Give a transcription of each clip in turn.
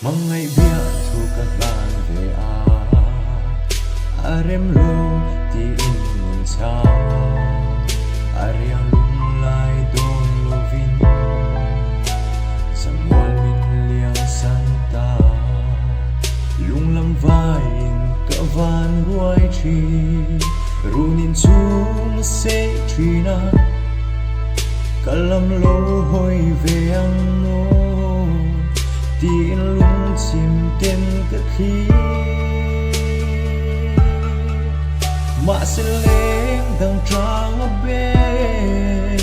mong ngày bia thu các bạn về rem lo ti in mun cha ariang lung lai don lovin samual min liang santa lung lam vai in ka van ruai chi runin chung se trina kalam lo hoi ve ang no tin lung chim tem ka khi ma se leng dang trang a ben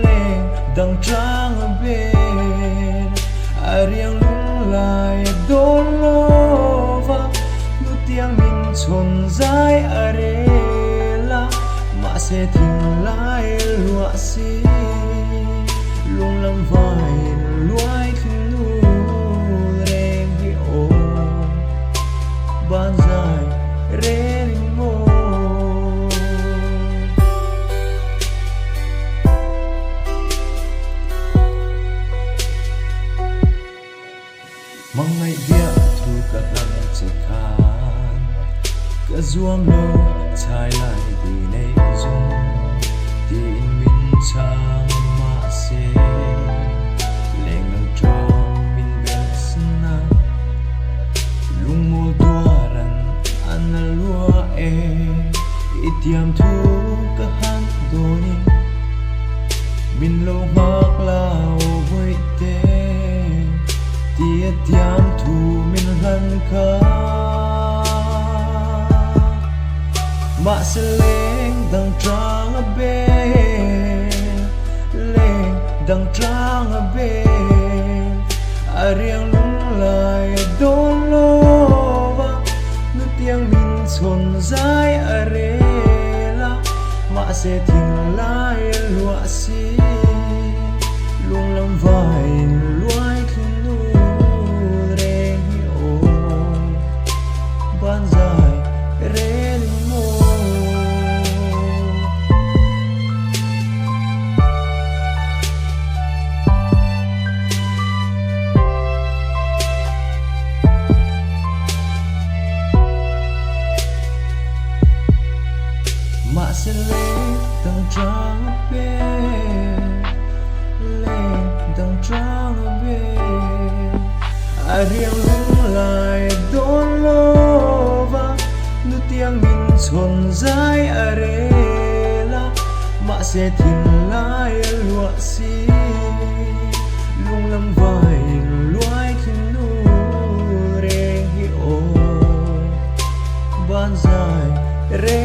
leng dang trang a ben ariang lung lai don lova nu tiang min chon zai arela ma se thing lai lua si lung lam vai luai nu reng hi o ban zai re mo mong ngày bia thu cả lần chỉ khan cả zuam lo chai lại đi nay dung tin min chang ma se leng ang trong min besna lung mo duaran analua itiam thu ka han doni min lo mak lao voi te tia tiam thu min han ka ma se leng dang trang a ben leng dang trang a ben ariang lung lai don lova nu tiang min chon zai arela ma se thing lai lua si lung lam vai luai nu reng hi o ban zai re mo ma se leng dang trang a ben leng dang trang a ben ariang lung lai don lova nu tiang min chon zai arela ma se thing lai lua si lung lam vai luai nu reng hi o ban zai re